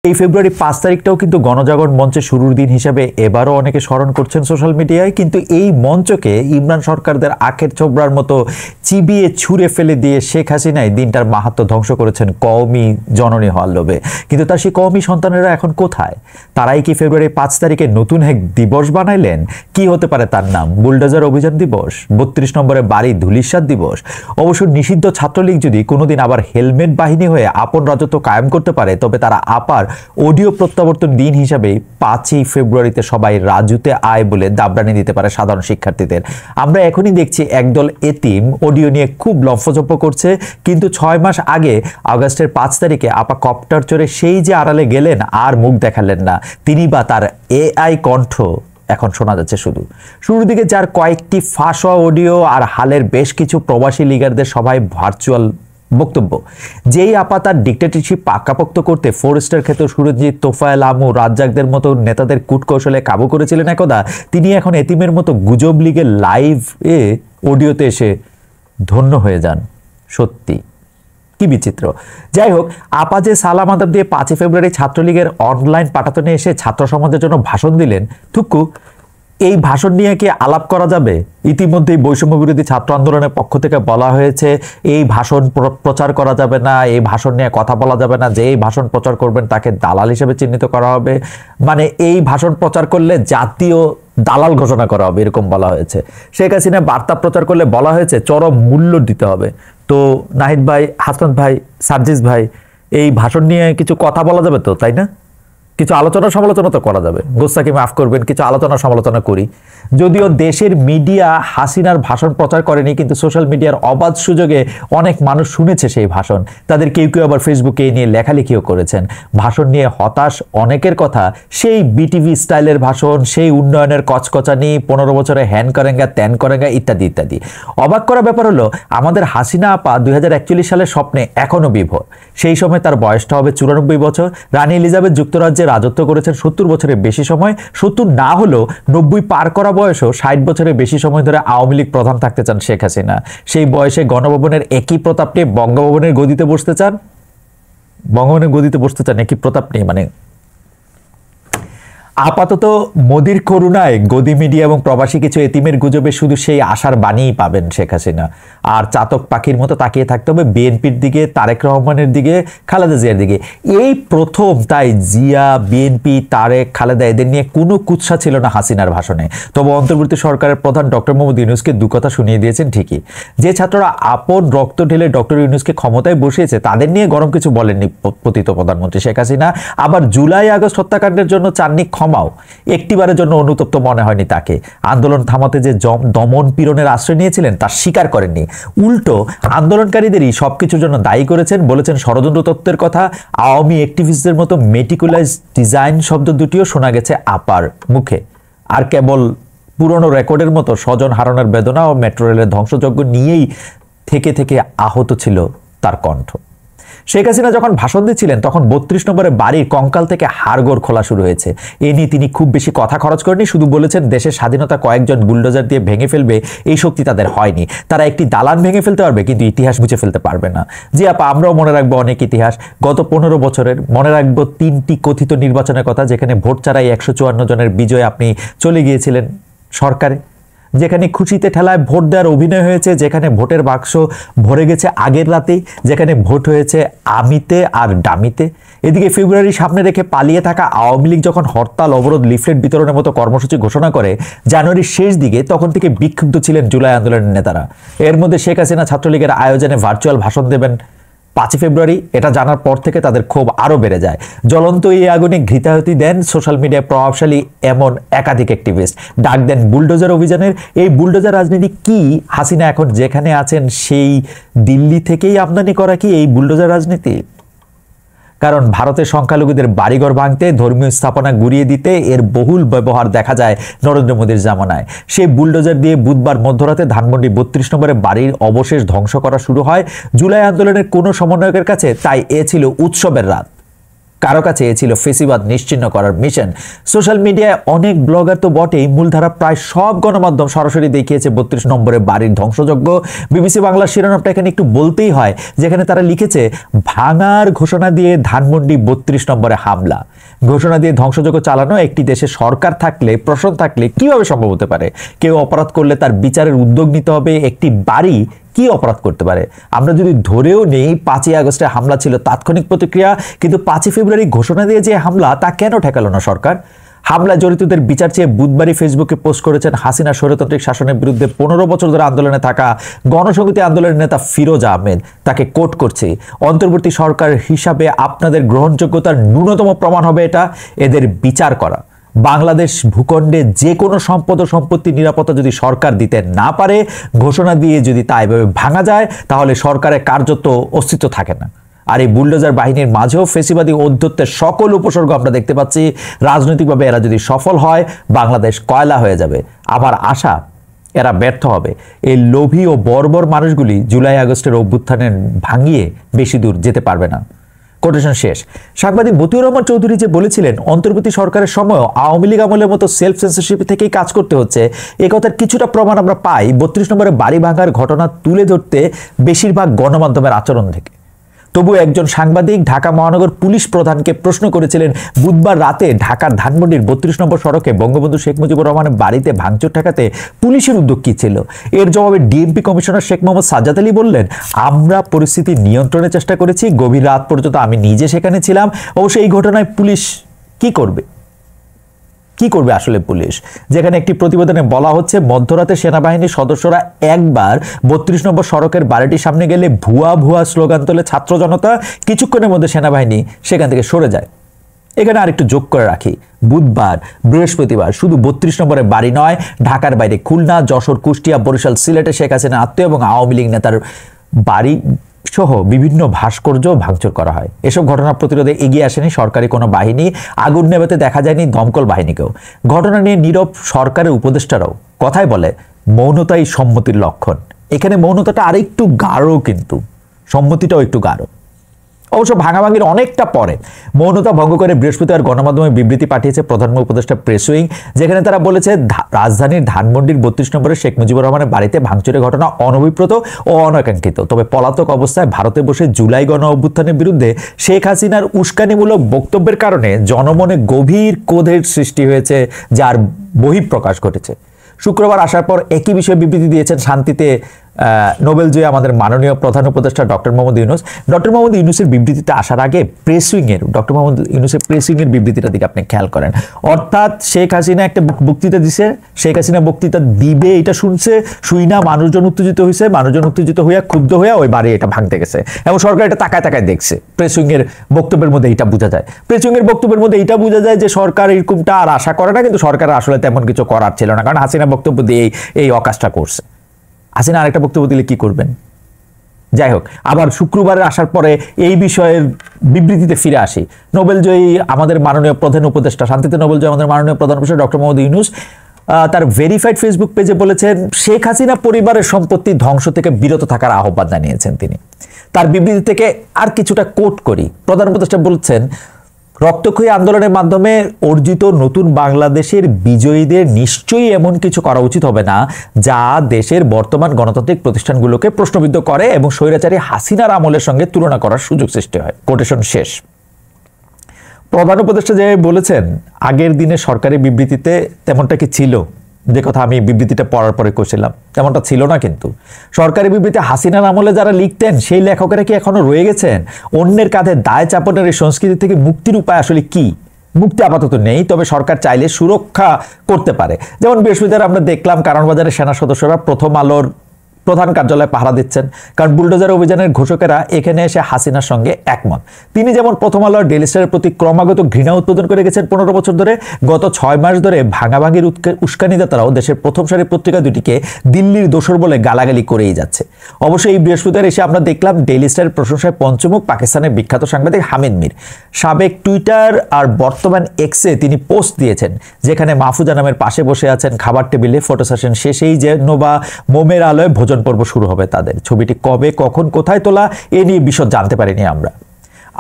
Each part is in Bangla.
এই ফেব্রুয়ারি 5 তারিখটাও কিন্তু গণজাগরণ মঞ্চের শুরুর দিন হিসেবে এবারও অনেকে স্মরণ করছেন সোশ্যাল মিডিয়ায়, কিন্তু এই মঞ্চকে ইমরান সরকারদের আখের ছোবড়ার মতো চিবিয়ে ছুঁড়ে ফেলে দিয়ে শেখ হাসিনাই দিনটার মাহাত্ম্য ধ্বংস করেছেন কওমি জননী হওয়ার লোভে। কিন্তু তার সেই কওমি সন্তানেরা এখন কোথায়? তারাই কি ফেব্রুয়ারি 5 তারিখে নতুন এক দিবস বানাইলেন? কি হতে পারে তার নাম? বুলডোজার অভিযান দিবস, 32 নম্বরে বাড়ি ধুলিস্বাদ দিবস। অবশ্য নিষিদ্ধ ছাত্রলীগ যদি কোনোদিন আবার হেলমেট বাহিনী হয়ে আপন রাজত্ব কায়েম করতে পারে, তবে তারা আপার অডিও প্রত্যাবর্তন দিন হিসাবে 5ই ফেব্রুয়ারিতে সবাই রাজুতে আয় বলে দাবরানি দিতে পারে সাধারণ শিক্ষার্থীদের। আমরা এখনই দেখছি একদল এতিম অডিও নিয়ে খুব লম্ফজম্প করছে, কিন্তু 6 মাস আগে আগস্টের 5 তারিখে আপা কপ্টার চড়ে সেই যে আড়ালে গেলেন আর মুখ দেখালেন না, তিনি বা তার এআই কণ্ঠ এখন শোনা যাচ্ছে শুধু। শুরুর দিকে যার কয়েকটি ফাঁস হওয়া অডিও আর হালের বেশ কিছু প্রবাসী লিগারদের সভায় ভার্চুয়াল বক্তব্য, যেই আপা তার ডিক্টেটরশিপ পাকাপোক্ত করতে ফোরেস্টার ক্ষেত্রে সুরজিৎ, তোফায়েল আমু, রাজ্জাকদের মতো নেতাদের কূটকৌশলে কাবু করেছিলেন একদা, তিনি এখন এতিমের মতো গুজব লিগের লাইভ অডিওতে এসে ধন্য হয়ে যান। সত্যি কি বিচিত্র। যাই হোক, আপা যে সালাম আদাব দিয়ে 5 ফেব্রুয়ারি ছাত্রলীগের অনলাইন পাঠাতনে এসে ছাত্র সমাজের জন্য ভাষণ দিলেন, থুক্কু এই ভাষণ নিয়ে কি আলাপ করা যাবে? ইতিমধ্যেই বৈষম্য বিরোধী ছাত্র আন্দোলনের পক্ষ থেকে বলা হয়েছে এই ভাষণ প্রচার করা যাবে না, এই ভাষণ নিয়ে কথা বলা যাবে না, যে এই ভাষণ প্রচার করবেন তাকে দালাল হিসেবে চিহ্নিত করা হবে, মানে এই ভাষণ প্রচার করলে জাতীয় দালাল ঘোষণা করা হবে, এরকম বলা হয়েছে। শেখ হাসিনা বার্তা প্রচার করলে বলা হয়েছে চরম মূল্য দিতে হবে। তো নাহিদ ভাই, হাসান ভাই, সার্জিস ভাই, এই ভাষণ নিয়ে কিছু কথা বলা যাবে তো, তাই না? কিছু আলোচনা সমালোচনা তো করা যাবে। গোস্তাকে মাফ করবেন, কিছু আলোচনা সমালোচনা করি। যদিও দেশের মিডিয়া হাসিনার ভাষণ প্রচার করেনি, কিন্তু সোশ্যাল মিডিয়ার অবাধ সুযোগে অনেক মানুষ শুনেছে সেই ভাষণ। তাদের কেউ কেউ আবার ফেসবুকে নিয়ে লেখালেখিও করেছেন। ভাষণ নিয়ে হতাশ অনেকের কথা, সেই বিটিভি স্টাইলের ভাষণ, সেই উন্নয়নের কচকচানি, 15 বছরে হ্যান করেঙ্গা ত্যান করেঙ্গা ইত্যাদি ইত্যাদি। অবাক করা ব্যাপার হলো, আমাদের হাসিনা আপা 2041 সালের স্বপ্নে এখনো বিভোর। সেই সময় তার বয়সটা হবে 94 বছর। রানী এলিজাবেথ যুক্তরাজ্যে রাজত্ব করেছেন 70 বছরের বেশি সময়। 70 না হলেও 90 পার করা বয়সও 60 বছরের বেশি সময় ধরে আওয়ামী লীগ প্রধান থাকতে চান শেখ হাসিনা। সেই বয়সে গণভবনের একই প্রতাপ নিয়ে বঙ্গভবনের গদিতে বসতে চান, একই প্রতাপ নিয়ে। মানে আপাতত মোদির করুণায় গদি মিডিয়া এবং প্রবাসী কিছু এতিমের গুজবে শুধু সেই আশার বাণীই পাবেন শেখ হাসিনা। আর চাতক পাখির মতো তাকিয়ে থাকতে হবে বিএনপির দিকে, তারেক রহমানের দিকে, খালেদা জিয়ার দিকে। এই প্রথম তাই জিয়া, বিএনপি, তারেক, খালেদা এদের নিয়ে কোনো কুৎসা ছিল না হাসিনার ভাষণে। তবে অন্তর্বর্তী সরকারের প্রধান ডক্টর মোহাম্মদ ইউনূসকে দু কথা শুনিয়ে দিয়েছেন ঠিকই। যে ছাত্ররা আপন রক্ত ঢেলে ডক্টর ইউনূসকে ক্ষমতায় বসিয়েছে, তাদের নিয়ে গরম কিছু বলেননি পতিত প্রধানমন্ত্রী শেখ হাসিনা। আবার জুলাই আগস্ট হত্যাকাণ্ডের জন্য চাননি ক্ষমাও, একটিবারের জন্য অনুতপ্ত মনে হয়নি তাকে। আন্দোলন থামাতে যে দমন পীড়নের আশ্রয় নিয়েছিলেন তা স্বীকার করেননি, উল্টো আন্দোলনকারীদেরই সবকিছুর জন্য দায়ী করেছেন। বলেছেন ষড়যন্ত্র তত্ত্বের কথা। আওয়ামী অ্যাক্টিভিস্টদের মতো মেটিকুলাইজ ডিজাইন শব্দ দুটিও শোনা গেছে আপার মুখে। আর কেবল পুরনো রেকর্ডের মতো স্বজন হারানোর বেদনা ও মেট্রো রেলের ধ্বংসযজ্ঞ নিয়েই থেকে থেকে আহত ছিল তার কণ্ঠ। শেখ হাসিনা যখন ভাষণ দিচ্ছিলেন তখন 32 নম্বরে বাড়ির কঙ্কাল থেকে হাড়গোড় খোলা শুরু হয়েছে। এ নিয়ে তিনি খুব বেশি কথা খরচ করেনি, শুধু বলেছেন দেশের স্বাধীনতা কয়েকজন বুলডোজার দিয়ে ভেঙে ফেলবে এই শক্তি তাদের হয়নি। তারা একটি দালান ভেঙে ফেলতে পারবে, কিন্তু ইতিহাস মুছে ফেলতে পারবে না। জি আপা, আমরাও মনে রাখবো অনেক ইতিহাস। গত 15 বছরের মনে রাখবো 3টি কথিত নির্বাচনের কথা, যেখানে ভোট ছাড়াই 154 জনের বিজয় আপনি চলে গিয়েছিলেন সরকারে, যেখানে খুশিতে ঠেলায় ভোট দেওয়ার অভিনয় হয়েছে, যেখানে ভোটের বাক্স ভরে গেছে আগের রাতেই, যেখানে ভোট হয়েছে আমিতে আর ডামিতে। এদিকে ফেব্রুয়ারি সামনে রেখে পালিয়ে থাকা আওয়ামী লীগ যখন হরতাল, অবরোধ, লিফলেট বিতরণের মতো কর্মসূচি ঘোষণা করে জানুয়ারির শেষ দিকে, তখন থেকে বিক্ষুব্ধ ছিলেন জুলাই আন্দোলনের নেতারা। এর মধ্যে শেখ হাসিনা ছাত্রলীগের আয়োজনে ভার্চুয়াল ভাষণ দেবেন 5 ফেব্রুয়ারি, এটা জানার পর থেকে তাদের ক্ষোভ আরো বেড়ে যায়। জ্বলন্ত এই আগুনে ঘৃতাহুতি দেন সোশ্যাল মিডিয়ায় প্রভাবশালী এমন একাধিক অ্যাক্টিভিস্ট। ডাক দেন বুলডোজার অভিযানের। এই বুলডোজার রাজনীতি কি? হাসিনা এখন যেখানে আছেন সেই দিল্লি থেকেই আমদানি করা কি এই বুলডোজার রাজনীতি? কারণ ভারতের সংখ্যালঘুদের বাড়িঘর ভাঙতে, ধর্মীয় স্থাপনা গুড়িয়ে দিতে এর বহুল ব্যবহার দেখা যায় নরেন্দ্র মোদীর জামানায়। সেই বুলডোজার দিয়ে বুধবার মধ্যরাতে ধানমন্ডি 32 নম্বরে বাড়ির অবশেষ ধ্বংস করা শুরু হয় জুলাই আন্দোলনের কোনো সমন্বয়কের কাছে। তাই এ ছিল উৎসবের রাত। কারো কাছে এ ছিল ফেসিবাদ নিশ্চিহ্ন করার মিশন। সোশ্যাল মিডিয়ায় অনেক ব্লগার তো বটেই, মূলধারা প্রায় সব গণমাধ্যম সরাসরি দেখিয়েছে 32 নম্বরের বাড়ির ধ্বংসযজ্ঞ। বিবিসি বাংলার শিরোনামটা এখানে একটু বলতেই হয়, যেখানে তারা লিখেছে ভাঙার ঘোষণা দিয়ে ধানমন্ডি 32 নম্বরে হামলা। ঘোষণা দিয়ে ধ্বংসযজ্ঞ চালানো একটি দেশে সরকার থাকলে, প্রশাসন থাকলে কিভাবে সম্ভব হতে পারে? কেউ অপরাধ করলে তার বিচারের উদ্যোগ নিতে হবে। একটি বাড়ি কি অপরাধ করতে পারে? আমরা যদি ধরেও নেই 5ই আগস্টে হামলা ছিল তাৎক্ষণিক প্রতিক্রিয়া, কিন্তু 5ই ফেব্রুয়ারি ঘোষণা দিয়ে যে হামলা, তা কেন ঠেকালো না সরকার? হামলায় জড়িতদের বিচার চেয়ে বুধবারই ফেসবুকে পোস্ট করেছেন হাসিনা স্বৈরতান্ত্রিক শাসনের বিরুদ্ধে 15 বছর ধরে আন্দোলনে থাকা গণসংহতি আন্দোলনের নেতা ফিরোজ আহমেদ। তাকে কোট করছি, অন্তর্বর্তী সরকার হিসাবে আপনাদের গ্রহণযোগ্যতার ন্যূনতম প্রমাণ হবে এটা, এদের বিচার করা। বাংলাদেশ ভূখণ্ডে যে কোনো সম্পদ ও সম্পত্তির নিরাপত্তা যদি সরকার দিতে না পারে, ঘোষণা দিয়ে যদি তা এভাবে ভাঙা যায়, তাহলে সরকারের কার্যত অস্তিত্ব থাকে না। আর এই বুলডোজার বাহিনীর মাঝেও ফেসিবাদী ঔদ্ধত্যের সকল উপসর্গ আমরা দেখতে পাচ্ছি। রাজনৈতিকভাবে এরা যদি সফল হয়, বাংলাদেশ কয়লা হয়ে যাবে। আমার আশা এরা ব্যর্থ হবে। এই লোভী ও বর্বর মানুষগুলি জুলাই আগস্টের অভ্যুত্থানের ভাঙিয়ে বেশি দূর যেতে পারবে না। কোটেশন শেষ। সাংবাদিক মতিউর রহমান চৌধুরী যে বলেছিলেন অন্তর্বর্তী সরকারের সময় আওয়ামী লীগ আমলের মতো সেলফ সেন্সরশিপ থেকেই কাজ করতে হচ্ছে, এ কথার কিছুটা প্রমাণ আমরা পাই 32 নম্বরে বাড়ি ভাঙার ঘটনা তুলে ধরতে বেশিরভাগ গণমাধ্যমের আচরণ থেকে। তবু একজন সাংবাদিক ঢাকা মহানগর পুলিশ প্রধানকে প্রশ্ন করেছিলেন বুধবার রাতে ঢাকার ধানমন্ডির 32 নম্বর সড়কে বঙ্গবন্ধু শেখ মুজিবুর রহমানের বাড়িতে ভাঙচুর ঠেকাতে পুলিশের উদ্যোগ কী ছিল। এর জবাবে ডিএমপি কমিশনার শেখ মোহাম্মদ সাজ্জাদ আলী বললেন, আমরা পরিস্থিতি নিয়ন্ত্রণের চেষ্টা করেছি, গভীর রাত পর্যন্ত আমি নিজে সেখানে ছিলাম। অবশ্য এই ঘটনায় পুলিশ কি করবে আসলে পুলিশ? যেখানে একটি প্রতিবেদনে বলা হচ্ছে মধ্যরাতে সেনাবাহিনীর সদস্যরা একবার 32 নম্বর সড়কের বাড়িটির সামনে গেলে ভুয়া ভুয়া স্লোগান তোলে ছাত্র জনতা, কিছুক্ষণের মধ্যে সেনাবাহিনী সেখান থেকে সরে যায়। এখানে আরেকটু যোগ করে রাখি, বুধবার, বৃহস্পতিবার শুধু 32 নম্বরের বাড়ি নয়, ঢাকার বাইরে খুলনা, যশোর, কুষ্টিয়া, বরিশাল, সিলেটে শেখ হাসিনা আত্মীয় এবং আওয়ামী লীগ নেতার বাড়ি সহ বিভিন্ন ভাস্কর্য ভাঙচুর করা হয়। এসব ঘটনা প্রতিরোধে এগিয়ে আসেনি সরকারি কোনো বাহিনী, আগুন নেভাতে দেখা যায়নি দমকল বাহিনীকেও। ঘটনা নিয়ে নীরব সরকারের উপদেষ্টারাও। কথায় বলে মৌনতাই সম্মতির লক্ষণ। এখানে মৌনতাটা আরেকটু গাঢ়, কিন্তু সম্মতিটাও একটু গাঢ়। অবশ্য ভাঙাভাঙির অনেকটা পরে মৌনতা ভঙ্গ করে বৃহস্পতিবার গণমাধ্যমে বিবৃতি পাঠিয়েছে প্রধান উপদেষ্টা প্রেস উইং, যেখানে তারা বলেছে রাজধানীর ধানমন্ডির 32 নম্বরে শেখ মুজিবুর রহমানের বাড়িতে ভাঙচুরের ঘটনা অনভিপ্রেত ও অনাকাঙ্ক্ষিত। তবে পলাতক অবস্থায় ভারতে বসে জুলাই গণ অভ্যুত্থানের বিরুদ্ধে শেখ হাসিনার উস্কানিমূলক বক্তব্যের কারণে জনমনে গভীর ক্রোধের সৃষ্টি হয়েছে, যার বহিঃপ্রকাশ ঘটেছে। শুক্রবার আসার পর একই বিষয়ে বিবৃতি দিয়েছেন শান্তিতে নোবেলজয়ী আমাদের মাননীয় প্রধান উপদেষ্টা ডক্টর মোহাম্মদ ইউনূস। ডক্টর মোহাম্মদ ইউনূসের বিবৃতিতে আসার আগে ডক্টর মোহাম্মদ ইউনূসের প্রেসউইংয়ের বিবৃতিটার দিকে আপনি খেয়াল করেন। অর্থাৎ শেখ হাসিনা একটা বক্তৃতা দিছে, শেখ হাসিনা বক্তৃতা দিবে এটা শুই না মানুষজন উত্তেজিত হয়েছে, মানুষজন উত্তেজিত হইয়া ক্ষুব্ধ হইয়া ওই বাড়ি এটা ভাঙতে গেছে এবং সরকার এটা তাকায় তাকায় দেখছে। প্রেসউইংয়ের বক্তব্যের মধ্যে এটা বোঝা যায়, এটা বোঝা যায় যে সরকার এরকমটা আর আশা করে না, কিন্তু সরকার আসলে তেমন কিছু করার ছিল না, কারণ হাসিনা বক্তব্য দিয়ে এই অকাজটা করছে। হাসিনা আরেকটা বক্তব্য দিলে কি করবেন? যাই হোক, আবার শুক্রবারে আসার পরে এই বিষয়ের বিবৃতিতে ফিরে আসি। নোবেলজয়ী আমাদের মাননীয় প্রধান উপদেষ্টা, শান্তিতে নোবেলজয়ী আমাদের মাননীয় প্রধান উপদেষ্টা ডক্টর মোহাম্মদ ইউনূস তার ভেরিফাইড ফেসবুক পেজে বলেছেন শেখ হাসিনা পরিবারের সম্পত্তি ধ্বংস থেকে বিরত থাকার আহ্বান জানিয়েছেন তিনি। তার বিবৃতি থেকে আর কিছুটা কোট করি। প্রধান উপদেষ্টা বলছেন, রক্তক্ষয়ী আন্দোলনের মাধ্যমে অর্জিত নতুন বাংলাদেশের বিজয়ীদের নিশ্চয়ই এমন কিছু করা উচিত হবে না যা দেশের বর্তমান গণতান্ত্রিক প্রতিষ্ঠানগুলোকে প্রশ্নবিদ্ধ করে এবং স্বৈরাচারী হাসিনার আমলের সঙ্গে তুলনা করার সুযোগ সৃষ্টি হয়। কোটেশন শেষ। প্রধান উপদেষ্টা যে বলেছেন আগের দিনে সরকারি বিবৃতিতে তেমনটা কি ছিল, যে কথা আমি বিবৃতিটা পড়ার পরে কইছিলাম, তেমনটা ছিল না। কিন্তু সরকারি বিবৃতি হাসিনার আমলে যারা লিখতেন সেই লেখকেরা কি এখনো রয়ে গেছেন? অন্যের কাঁধে দায় চাপানোর এই সংস্কৃতি থেকে মুক্তির উপায় আসলে কি? মুক্তি আপাতত নেই, তবে সরকার চাইলে সুরক্ষা করতে পারে। যেমন বৃহস্পতিবার আমরা দেখলাম কারণবাজারের সেনা সদস্যরা প্রথম আলোর প্রধান কার্যালয়ে পাহারা দিচ্ছেন, কারণ বুলডোজার অভিযানের ঘোষকেরা এখানে এসে হাসিনার সঙ্গে একমত। তিনি যেমন প্রথম আলোর ডেইলি স্টারের প্রতি ক্রমাগত ঘৃণা উৎপাদন করে গেছেন 15 বছর ধরে, গত 6 মাস ধরে ভাঙাভাঙির উস্কানিদাতারাও দেশের প্রথম সারির পত্রিকা দুটিকে দিল্লির দোসর বলে গালাগালি করেই যাচ্ছে। অবশ্যই এই বৃহস্পতিবার এসে আমরা দেখলাম ডেইলি স্টারের প্রশংসায় পঞ্চমুখ পাকিস্তানের বিখ্যাত সাংবাদিক হামিদ মির। সাবেক টুইটার আর বর্তমান এক্সে তিনি পোস্ট দিয়েছেন, যেখানে মাহফুজা নামের পাশে বসে আছেন খাবার টেবিলে। ফটো সেশন শেষেই যেন বা মোমের আলোয় ভোজন পর্ব শুরু হবে তাদের। ছবিটি কবে, কখন, কোথায় তোলা এ নিয়ে বিশদ জানতে পারিনি আমরা।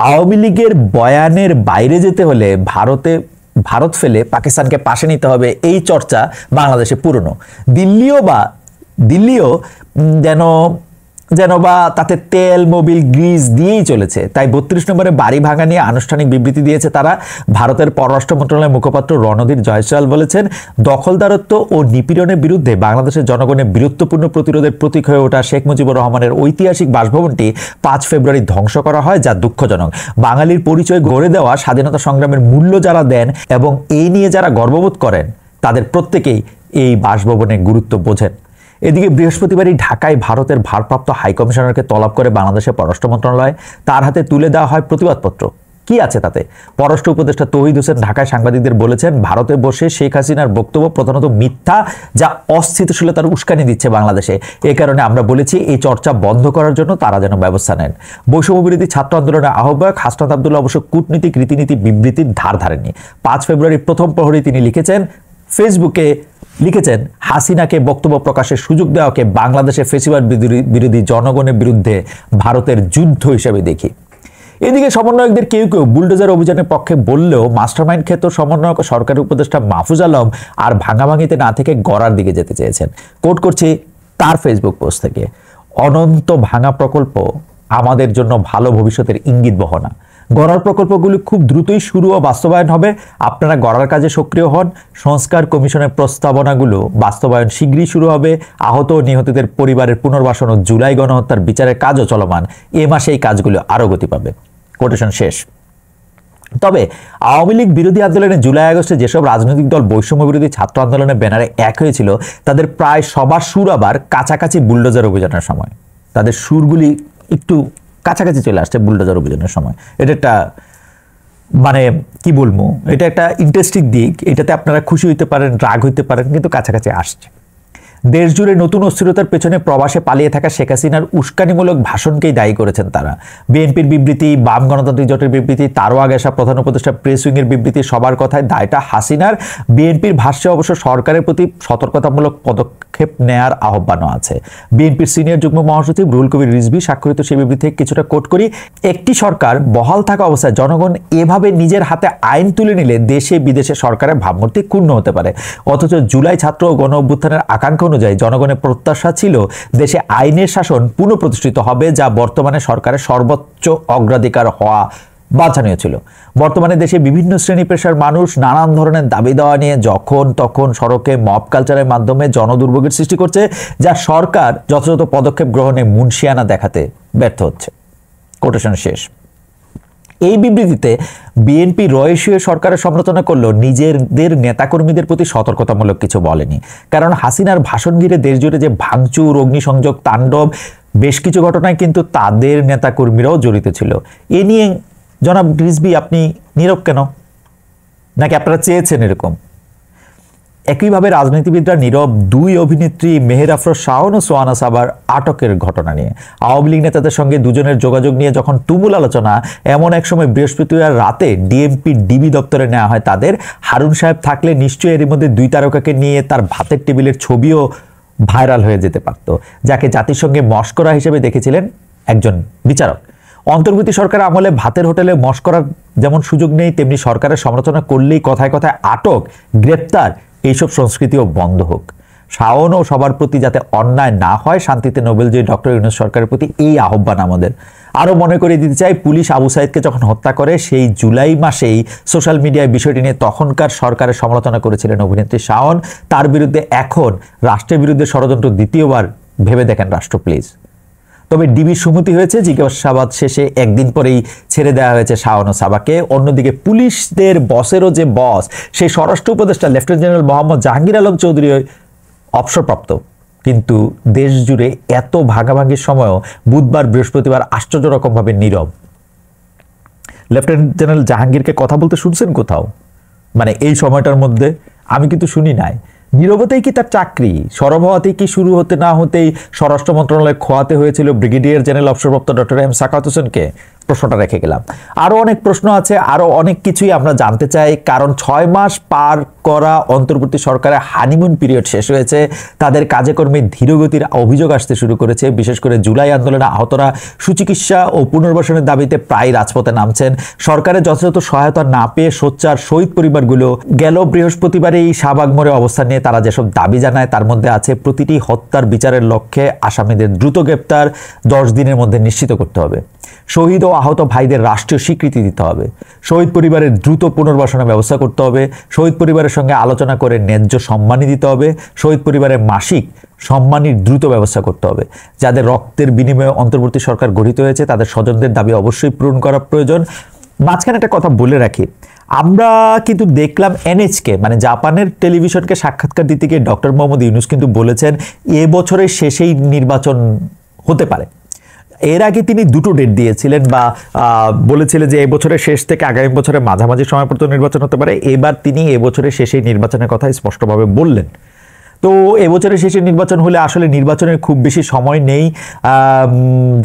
আওয়ামী লীগের বয়ানের বাইরে যেতে হলে ভারত ফেলে পাকিস্তানকে পাশে নিতে হবে, এই চর্চা বাংলাদেশে পুরনো। দিল্লিও যেন বা তাতে তেল মোবিল গ্রিজ দিয়েই চলেছে। তাই 32 নম্বরে বাড়ি ভাঙা নিয়ে আনুষ্ঠানিক বিবৃতি দিয়েছে তারা। ভারতের পররাষ্ট্র মন্ত্রণালয়ের মুখপাত্র রণধীর জয়সওয়াল বলেছেন, দখলদারত্ব ও নিপীড়নের বিরুদ্ধে বাংলাদেশের জনগণের বীরত্বপূর্ণ প্রতিরোধের প্রতীক হয়ে ওঠা শেখ মুজিবুর রহমানের ঐতিহাসিক বাসভবনটি 5 ফেব্রুয়ারি ধ্বংস করা হয়, যা দুঃখজনক। বাঙালির পরিচয় গড়ে দেওয়া স্বাধীনতা সংগ্রামের মূল্য যারা দেন এবং এই নিয়ে যারা গর্ববোধ করেন, তাদের প্রত্যেকেই এই বাসভবনের গুরুত্ব বোঝেন। এদিকে বৃহস্পতিবারই ঢাকায় ভারতের ভারপ্রাপ্ত হাইকমিশনারকে তলব করে বাংলাদেশের পররাষ্ট্র মন্ত্রণালয়, তার হাতে তুলে দেওয়া হয় প্রতিবাদপত্র। কি আছে তাতে? পররাষ্ট্র উপদেষ্টা তৌহিদ হোসেন ঢাকায় সাংবাদিকদের বলেছেন, ভারতে বসে শেখ হাসিনার বক্তব্য প্রধানত মিথ্যা, যা অস্থিতিশীলতার উস্কানি দিচ্ছে বাংলাদেশে। এ কারণে আমরা বলেছি এই চর্চা বন্ধ করার জন্য তারা যেন ব্যবস্থা নেন। বৈষম্য বিরোধী ছাত্র আন্দোলনের আহ্বায়ক হাসনাত আব্দুল্লাহ অবশ্য কূটনীতিক রীতিনীতি বিবৃতির ধার ধারেননি। 5 ফেব্রুয়ারি প্রথম প্রহরে তিনি ফেসবুকে লিখেছেন, হাসিনাকে বক্তব্য প্রকাশের সুযোগ দেওয়াকে বাংলাদেশে ফেসিবাদ বিরোধী জনগণের বিরুদ্ধে ভারতের যুদ্ধ হিসেবে দেখি। এদিকে সমন্বয়কদের কেউ কেউ বুলডোজার অভিযানের পক্ষে বললেও মাস্টারমাইন্ড খ্যাত সমন্বয়ক সরকারি উপদেষ্টা মাহফুজ আলম আর ভাঙাভাঙিতে না থেকে গড়ার দিকে যেতে চেয়েছেন। কোট করছি তার ফেসবুক পোস্ট থেকে, অনন্ত ভাঙা প্রকল্প আমাদের জন্য ভালো ভবিষ্যতের ইঙ্গিত বহনা। গড়ার প্রকল্পগুলি খুব দ্রুতই শুরু ও বাস্তবায়ন হবে। আপনারা গড়ার কাজে সক্রিয় হন। সংস্কার কমিশনের প্রস্তাবনাগুলো বাস্তবায়ন শীঘ্রই শুরু হবে। আহত ও নিহতদের পরিবারের পুনর্বাসন ও জুলাই গণহত্যার বিচারের কাজও চলমান। এ মাসে এই কাজগুলো আরও গতি পাবে। কোটেশন শেষ। তবে আওয়ামী লীগ বিরোধী আন্দোলনে জুলাই আগস্টে যেসব রাজনৈতিক দল বৈষম্য বিরোধী ছাত্র আন্দোলনের ব্যানারে এক হয়েছিল, তাদের প্রায় সবার সুর আবার কাছাকাছি বুলডোজার অভিযানের সময়। তাদের সুরগুলি একটু কাছাকাছি চলে আসছে বুলডোজার অভিযানের সময়। এটা একটা কি বলবো, এটা একটা ইন্টারেস্টিং দিক। এটাতে আপনারা খুশি হইতে পারেন, রাগ হইতে পারেন, কিন্তু কাছাকাছি আসছে। দেশ জুড়ে নতুন অস্থিরতার পেছনে প্রবাসে পালিয়ে থাকা শেখ হাসিনার উস্কানিমূলক ভাষণকেই দায়ী করেছেন তারা। বিএনপির বিবৃতি, বাম গণতান্ত্রিক জোটের বিবৃতি, তারও আগে আসা প্রধান উপদেষ্টা প্রেস উইংয়ের বিবৃতি, সবার কথায় দায়টা হাসিনার। বিএনপির ভাষ্যে অবশ্য সরকারের প্রতি সতর্কতামূলক পদক্ষেপ নেয়ার আহ্বানও আছে। বিএনপির সিনিয়র যুগ্ম মহাসচিব রুহুল কবির রিজভী স্বাক্ষরিত সেই বিবৃতি থেকে কিছুটা কোট করি, একটি সরকার বহাল থাকা অবস্থায় জনগণ এভাবে নিজের হাতে আইন তুলে নিলে দেশে বিদেশে সরকারের ভাবমূর্তি ক্ষুণ্ণ হতে পারে। অথচ জুলাই ছাত্র ও গণ অভ্যুত্থানের আকাঙ্ক্ষা অনুযায়ী জনগণের প্রত্যাশা ছিল দেশে আইনের শাসন পুনঃপ্রতিষ্ঠিত হবে, যা বর্তমানে সরকারের সর্বোচ্চ অগ্রাধিকার হওয়া বাঞ্ছনীয় ছিল। বর্তমানে দেশে বিভিন্ন শ্রেণী পেশার মানুষ নানান ধরনের দাবি দেওয়া নিয়ে যখন তখন সড়কে মব কালচারের মাধ্যমে জনদুর্ভোগের সৃষ্টি করছে, যা সরকার যথাযথ পদক্ষেপ গ্রহণে মুনশিয়ানা দেখাতে ব্যর্থ হচ্ছে। কোটেশন শেষ। এই বিবৃতিতে বিএনপি রয়েশীয় সরকারের সমালোচনা করলেও নিজেদের নেতাকর্মীদের প্রতি সতর্কতামূলক কিছু বলেনি। কারণ হাসিনার ভাষণ ঘিরে দেশ জুড়ে যে ভাঙচুর, অগ্নিসংযোগ, তাণ্ডব, বেশ কিছু ঘটনায় কিন্তু তাদের নেতাকর্মীরাও জড়িত ছিল। এ নিয়ে জনাব রিজভী আপনি নীরব কেন? নাকি আপনারা চেয়েছেন এরকম? একইভাবে রাজনীতিবিদরা নীরব দুই অভিনেত্রী মেহের আফরোজ শাওন ও সোয়ানা সাবার আটকের ঘটনা নিয়ে। আওয়ামী লীগ নেতাদের সঙ্গে দুজনের যোগাযোগ নিয়ে যখন তুমুল আলোচনা, এমন এক সময় বৃহস্পতিবার রাতে ডিএমপি ডিবি দপ্তরে নেওয়া হয় তাদের। হারুন সাহেব থাকলে নিশ্চয়ই এর মধ্যে দুই তারকাকে নিয়ে তার ভাতের টেবিলের ছবিও ভাইরাল হয়ে যেতে পারত, যাকে জাতিসংঘে মশকরা হিসেবে দেখেছিলেন একজন বিচারক। অন্তর্বর্তী সরকার আমলে ভাতের হোটেলে মশকরার যেমন সুযোগ নেই, তেমনি সরকারের সমালোচনা করলেই কথায় কথায় আটক, গ্রেপ্তার, এইসব সংস্কৃতিও বন্ধ হোক। শাওন ও সবার প্রতি যাতে অন্যায় না হয়, শান্তিতে নোবেলজয়ী ডক্টর ইউনূস সরকারের প্রতি এই আহ্বান আমাদের। আরও মনে করিয়ে দিতে চাই, পুলিশ আবু সাইদকে যখন হত্যা করে সেই জুলাই মাসেই সোশ্যাল মিডিয়ায় বিষয়টি নিয়ে তখনকার সরকারের সমালোচনা করেছিলেন অভিনেত্রী শাওন। তার বিরুদ্ধে এখন রাষ্ট্রের বিরুদ্ধে ষড়যন্ত্র দ্বিতীয়বার ভেবে দেখেন রাষ্ট্র প্লিজ। তবে ডিবির সুমতি হয়েছে, জিজ্ঞাসাবাদ শেষে একদিন পরেই ছেড়ে দেওয়া হয়েছে শাওন ও সাবাকে। অন্যদিকে পুলিশদের বসেরও যে বস, সেই স্বরাষ্ট্র উপদেষ্টা লেফটেন্যান্ট জেনারেল মোহাম্মদ জাহাঙ্গীর আলম চৌধুরী অবসরপ্রাপ্ত, কিন্তু দেশ জুড়ে এত ভাগাভাগির সময়ও বুধবার বৃহস্পতিবার আশ্চর্য রকমভাবে নীরব। লেফটেন্যান্ট জেনারেল জাহাঙ্গীরকে কথা বলতে শুনছেন কোথাও? এই সময়টার মধ্যে আমি কিন্তু শুনি নাই। নীরবতাই কি তার চাকরি? সরব হওয়াতেই কি শুরু হতে না হতেই স্বরাষ্ট্র মন্ত্রণালয় খোয়াতে হয়েছিল ব্রিগেডিয়ার জেনারেল অবসরপ্রাপ্ত ডক্টর এম সাখাওয়াত হোসেনকে? প্রশ্নটা রেখে গেলাম। আরও অনেক প্রশ্ন আছে, আরও অনেক কিছুই আমরা জানতে চাই, কারণ 6 মাস পার করা অন্তর্বর্তী সরকারের হানিমুন পিরিয়ড শেষ হয়েছে। তাদের কাজে কর্মে ধীরগতির অভিযোগ আসতে শুরু করেছে। বিশেষ করে জুলাই আন্দোলনে আহতরা সুচিকিৎসা ও পুনর্বাসনের দাবিতে প্রায় রাজপথে নামছেন। সরকারের যথাযথ সহায়তা না পেয়ে সোচ্চার শহীদ পরিবারগুলো গেল বৃহস্পতিবার এই শাহবাগ মোড়ে অবস্থান নিয়ে তারা যেসব দাবি জানায় তার মধ্যে আছে প্রতিটি হত্যার বিচারের লক্ষ্যে আসামিদের দ্রুত গ্রেপ্তার 10 দিনের মধ্যে নিশ্চিত করতে হবে, শহীদ ও আহত ভাইদের রাষ্ট্রীয় স্বীকৃতি দিতে হবে, শহীদ পরিবারের দ্রুত পুনর্বাসনের ব্যবস্থা করতে হবে, শহীদ পরিবারের সঙ্গে আলোচনা করে ন্যায্য সম্মানী দিতে হবে, শহীদ পরিবারের মাসিক সম্মানীর দ্রুত ব্যবস্থা করতে হবে। যাদের রক্তের বিনিময়ে অন্তর্বর্তী সরকার গঠিত হয়েছে তাদের স্বজনদের দাবি অবশ্যই পূরণ করা প্রয়োজন। মাঝখানে একটা কথা বলে রাখি, আমরা কিন্তু দেখলাম এনএচকে মানে জাপানের টেলিভিশনকে সাক্ষাৎকার দিতে গিয়ে ডক্টর মোহাম্মদ ইউনূস কিন্তু বলেছেন এবছরের শেষেই নির্বাচন হতে পারে। এর আগে তিনি দুটো ডেট দিয়েছিলেন বা বলেছিলেন যে এবছরের শেষ থেকে আগামী বছরের মাঝামাঝি সময় পর্যন্ত নির্বাচন হতে পারে। এবার তিনি এবছরের শেষেই নির্বাচনের কথা স্পষ্টভাবে বললেন। তো এবছরের শেষে নির্বাচন হলে আসলে নির্বাচনের খুব বেশি সময় নেই।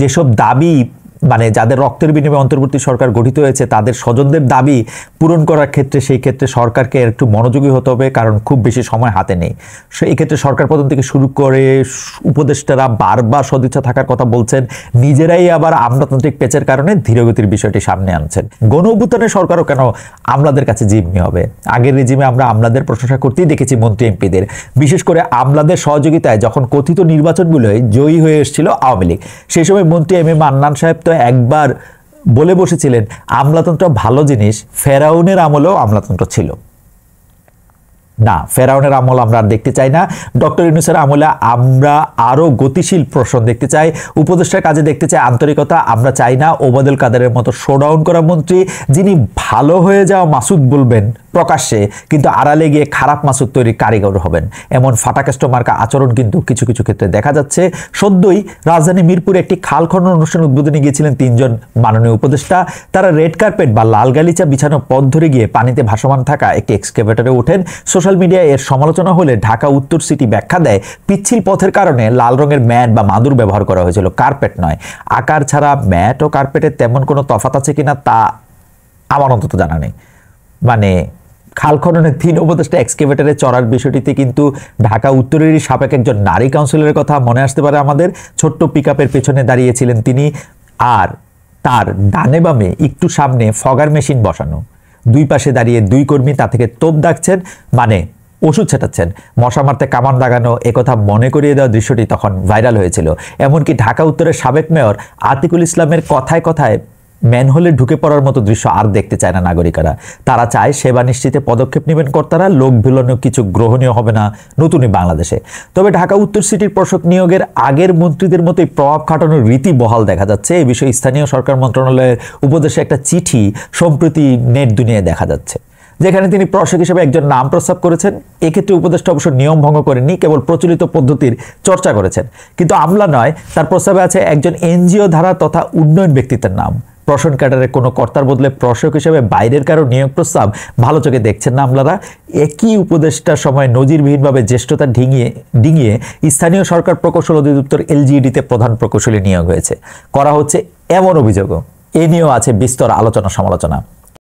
যেসব দাবি মানে যাদের রক্তের বিনিময়ে অন্তর্বর্তী সরকার গঠিত হয়েছে তাদের স্বজনদের দাবি পূরণ করার ক্ষেত্রে সেই ক্ষেত্রে সরকারকে একটু মনোযোগী হতে হবে, কারণ খুব বেশি সময় হাতে নেই। এই ক্ষেত্রে সরকার প্রধান থেকে শুরু করে উপদেষ্টারা বারবার সদিচ্ছা থাকার কথা বলছেন, নিজেরাই আবার আমলাতান্ত্রিক পেচের কারণে ধীরগতির বিষয়টি সামনে আনছেন। গণ অভ্যুত্থানের সরকারও কেন আমলাদের কাছে জিম্মি হবে? আগের রেজিমে আমরা আমলাদের প্রশংসা করতেই দেখেছি মন্ত্রী এমপিদের, বিশেষ করে আমলাদের সহযোগিতায় যখন কথিত নির্বাচনগুলোয় জয়ী হয়ে এসেছিল আওয়ামী লীগ। সেই সময় মন্ত্রী এম এ মান্নান সাহেব তো একবার বলে বসেছিলেন আমলাতন্ত্র ভালো জিনিস, ফেরাউনের আমলেও আমলাতন্ত্র ছিল না। ফেরাউনের আমল আমরা আর দেখতে চাই না। ডক্টর ইউনূসের আমলে আমরা আরো গতিশীল প্রশ্ন দেখতে চাই, উপদেষ্টার কাজে দেখতে চাই আন্তরিকতা। আমরা চাই না ওবায়দুল কাদেরের মতো শোডাউন করা মন্ত্রী যিনি ভালো হয়ে যাওয়া মাসুদ বলবেন প্রকাশ্যে কিন্তু আড়ালে গিয়ে খারাপ মাসুদ তৈরির কারিগর হবেন। এমন ফাটাকেষ্ট মার্কা আচরণ কিন্তু কিছু কিছু ক্ষেত্রে দেখা যাচ্ছে। সদ্যই রাজধানী মিরপুরে একটি খাল খনন অনুষ্ঠান উদ্বোধনে গিয়েছিলেন 3 জন মাননীয় উপদেষ্টা। তারা রেড কার্পেট বা লাল গালিচা বিছানো পথ ধরে গিয়ে পানিতে ভাসমান থাকা একটি এক্সকেভেটরে ওঠেন। সোশ্যাল মিডিয়ায় এর সমালোচনা হলে ঢাকা উত্তর সিটি ব্যাখ্যা দেয় পিচ্ছিল পথের কারণে লাল রঙের ম্যাট বা মাদুর ব্যবহার করা হয়েছিল, কার্পেট নয়। আকার ছাড়া ম্যাট ও কার্পেটের তেমন কোনো তফাৎ আছে কিনা তা আমার অন্তত জানা নেই। মানে খাল খননের 3 উপদেষ্টা এক্সকেভেটরে চড়ার বিষয়টিতে কিন্তু ঢাকা উত্তরেরই সাবেক একজন নারী কাউন্সিলরের কথা মনে আসতে পারে আমাদের। ছোট্ট পিকআপের পেছনে দাঁড়িয়েছিলেন তিনি, আর তার ডানে বামে একটু সামনে ফগার মেশিন বসানো, 2 পাশে দাঁড়িয়ে 2 কর্মী তা থেকে তোপ দাগছেন, মানে ওষুধ ছেটাচ্ছেন। মশা মারতে কামান দাগানো একথা মনে করিয়ে দেওয়া দৃশ্যটি তখন ভাইরাল হয়েছিল। এমনকি ঢাকা উত্তরের সাবেক মেয়র আতিকুল ইসলামের কথায় কথায় ম্যানহোলে ঢুকে পড়ার মতো দৃশ্য আর দেখতে চায় না নাগরিকেরা। তারা চায় সেবা নিশ্চিতে পদক্ষেপ নেবেন কর্তারা, লোক ভিলনেও কিছু গ্রহণীয় হবে না নতুনই বাংলাদেশে। তবে ঢাকা উত্তর সিটির প্রশাসক নিয়োগের আগের মন্ত্রীদের মতোই প্রভাব খাটানোর রীতি বহাল দেখা যাচ্ছে। এই বিষয়ে স্থানীয় সরকার মন্ত্রণালয়ের উপদেশে একটা চিঠি সম্প্রতি নেট দুনিয়ায় দেখা যাচ্ছে, যেখানে তিনি প্রশাসক হিসেবে একজন নাম প্রস্তাব করেছেন। এক্ষেত্রে উপদেষ্টা অবশ্য নিয়ম ভঙ্গ করেননি, কেবল প্রচলিত পদ্ধতির চর্চা করেছেন। কিন্তু আমলা নয়, তার প্রস্তাবে আছে একজন এনজিও ধারা তথা উন্নয়ন ব্যক্তিত্বের নাম। প্রশাসন ক্যাডারে কোনো কর্তার বদলে প্রশাসক হিসেবে বাইরের কারো নিয়োগ প্রস্তাব ভালো চোখে দেখছেন না আমলারা। একই উপদেষ্টার সময় নজিরবিহীনভাবে জ্যেষ্ঠতা ডিঙিয়ে স্থানীয় সরকার প্রকৌশল অধিদপ্তর এলজিইডিতে প্রধান প্রকৌশলী নিয়োগ হয়েছে, করা হচ্ছে এমন অভিযোগও। এ নিয়েও আছে বিস্তর আলোচনা সমালোচনা।